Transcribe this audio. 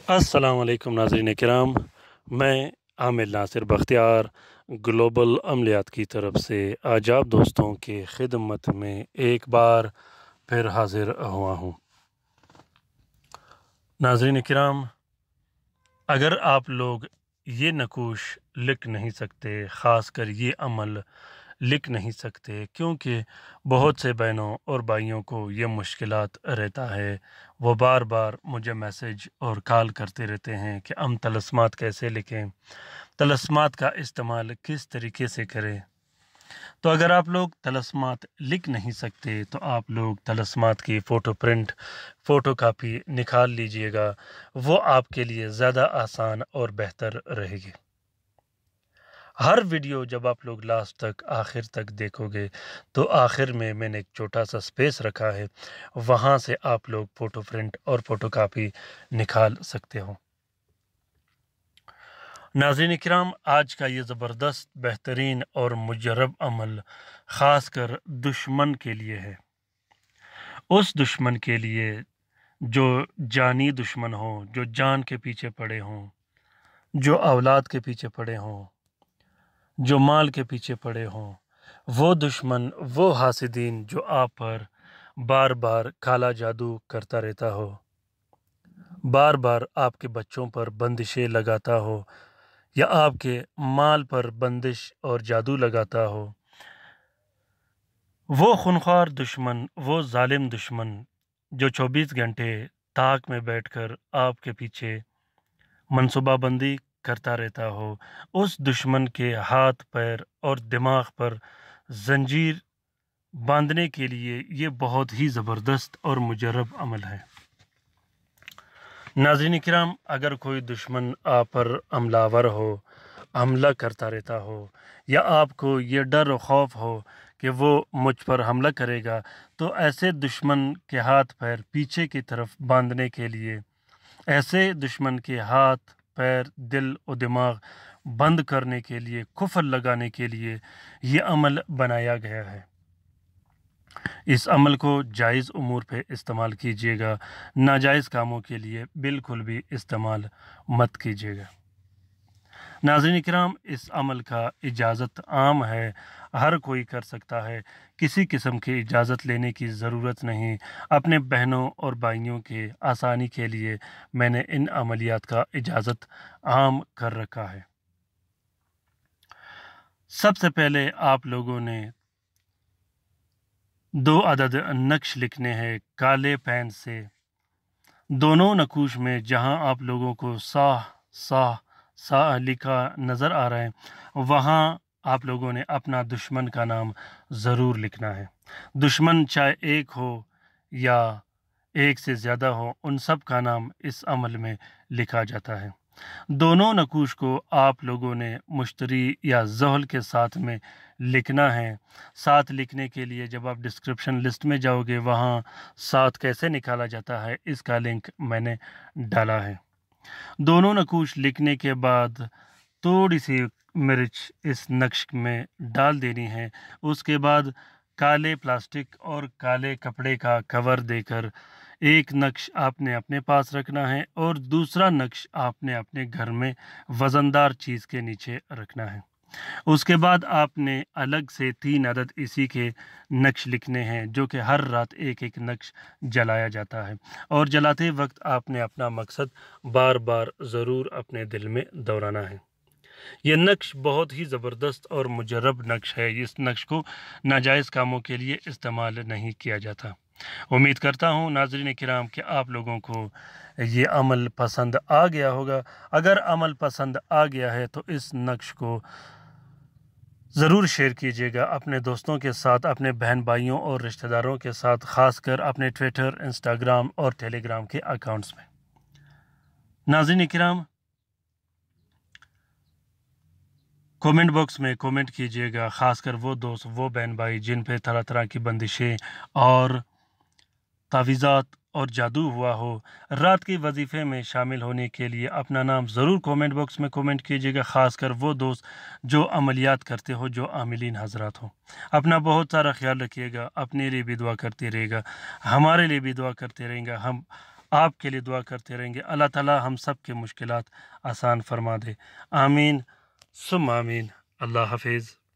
अस्सलाम वालेकुम नाज़रीन किराम, मैं आमिर नासिर बख्तियार ग्लोबल अमलियात की तरफ से आज आप दोस्तों की खिदमत में एक बार फिर हाजिर हुआ हूँ। नाज़रीन किराम, अगर आप लोग ये नकूश लिख नहीं सकते, ख़ास कर ये अमल लिख नहीं सकते, क्योंकि बहुत से बहनों और भाइयों को ये मुश्किलात रहता है। वो बार बार मुझे मैसेज और कॉल करते रहते हैं कि हम तलस्मात कैसे लिखें, तलस्मात का इस्तेमाल किस तरीके से करें। तो अगर आप लोग तलस्मात लिख नहीं सकते तो आप लोग तलस्मात की फ़ोटो प्रिंट फ़ोटो कापी निकाल लीजिएगा। वो आपके लिए ज़्यादा आसान और बेहतर रहेगी। हर वीडियो जब आप लोग लास्ट तक आखिर तक देखोगे तो आखिर में मैंने एक छोटा सा स्पेस रखा है, वहाँ से आप लोग फ़ोटो प्रिंट और फ़ोटो कापी निकाल सकते हो। नाज़रीन किराम, आज का ये ज़बरदस्त बेहतरीन और मुजरब अमल ख़ास कर दुश्मन के लिए है। उस दुश्मन के लिए जो जानी दुश्मन हो, जो जान के पीछे पड़े हों, जो औलाद के पीछे पड़े हों, जो माल के पीछे पड़े हों, वो दुश्मन, वो हासिदीन जो आप पर बार बार काला जादू करता रहता हो, बार बार आपके बच्चों पर बंदिशें लगाता हो या आपके माल पर बंदिश और जादू लगाता हो, वो खूनख्वार दुश्मन, वो जालिम दुश्मन जो 24 घंटे ताक में बैठकर आपके पीछे मनसूबाबंदी करता रहता हो, उस दुश्मन के हाथ पैर और दिमाग पर जंजीर बांधने के लिए ये बहुत ही ज़बरदस्त और मुजरब अमल है। नाज़रीन किराम, अगर कोई दुश्मन आप पर हमलावर हो, हमला करता रहता हो, या आपको ये डर और खौफ हो कि वो मुझ पर हमला करेगा, तो ऐसे दुश्मन के हाथ पैर पीछे की तरफ बांधने के लिए, ऐसे दुश्मन के हाथ पैर दिल और दिमाग बंद करने के लिए, कुफर लगाने के लिए ये अमल बनाया गया है। इस अमल को जायज़ उमूर पे इस्तेमाल कीजिएगा, नाजायज़ कामों के लिए बिल्कुल भी इस्तेमाल मत कीजिएगा। नाज़रीन किराम, इस अमल का इजाज़त आम है, हर कोई कर सकता है, किसी किस्म की इजाज़त लेने की ज़रूरत नहीं। अपने बहनों और भाइयों के आसानी के लिए मैंने इन अमलियात का इजाज़त आम कर रखा है। सबसे पहले आप लोगों ने 2 अदद नक्श लिखने हैं काले पेन से। दोनों नकूश में जहां आप लोगों को सा लिखा नज़र आ रहा है, वहां आप लोगों ने अपना दुश्मन का नाम ज़रूर लिखना है। दुश्मन चाहे एक हो या एक से ज़्यादा हो, उन सब का नाम इस अमल में लिखा जाता है। दोनों नकूश को आप लोगों ने मुश्तरी या ज़हल के साथ में लिखना है। साथ लिखने के लिए जब आप डिस्क्रिप्शन लिस्ट में जाओगे, वहाँ साथ कैसे निकाला जाता है इसका लिंक मैंने डाला है। दोनों नकूश लिखने के बाद थोड़ी सी मिर्च इस नक्श में डाल देनी है। उसके बाद काले प्लास्टिक और काले कपड़े का कवर देकर एक नक्श आपने अपने पास रखना है और दूसरा नक्श आपने अपने घर में वज़नदार चीज़ के नीचे रखना है। उसके बाद आपने अलग से 3 अदद इसी के नक्श लिखने हैं, जो कि हर रात एक एक नक्श जलाया जाता है, और जलाते वक्त आपने अपना मकसद बार बार ज़रूर अपने दिल में दोहराना है। यह नक्श बहुत ही ज़बरदस्त और मुजरब नक्श है। इस नक्श को नाजायज़ कामों के लिए इस्तेमाल नहीं किया जाता। उम्मीद करता हूँ नाज़रीन किराम कि आप लोगों को ये अमल पसंद आ गया होगा। अगर अमल पसंद आ गया है तो इस नक्श को ज़रूर शेयर कीजिएगा अपने दोस्तों के साथ, अपने बहन भाइयों और रिश्तेदारों के साथ, ख़ासकर अपने ट्विटर, इंस्टाग्राम और टेलीग्राम के अकाउंट्स में। नाज़रीन किराम, कमेंट बॉक्स में कमेंट कीजिएगा, ख़ासकर वो दोस्त, वो बहन भाई जिन पे तरह तरह की बंदिशें और तावीज़ात और जादू हुआ हो। रात के वजीफ़े में शामिल होने के लिए अपना नाम ज़रूर कमेंट बॉक्स में कमेंट कीजिएगा, ख़ासकर वो दोस्त जो अमलियात करते हो, जो आमिलीन हज़रात हो। अपना बहुत सारा ख्याल रखिएगा, अपने लिए भी दुआ करते रहिएगा, हमारे लिए भी दुआ करते रहेंगे। हम آپ کے لیے دعا کرتے رہیں گے۔ اللہ تعالیٰ ہم سب کے مشکلات آسان فرما دے۔ آمین ثم آمین۔ اللہ حافظ۔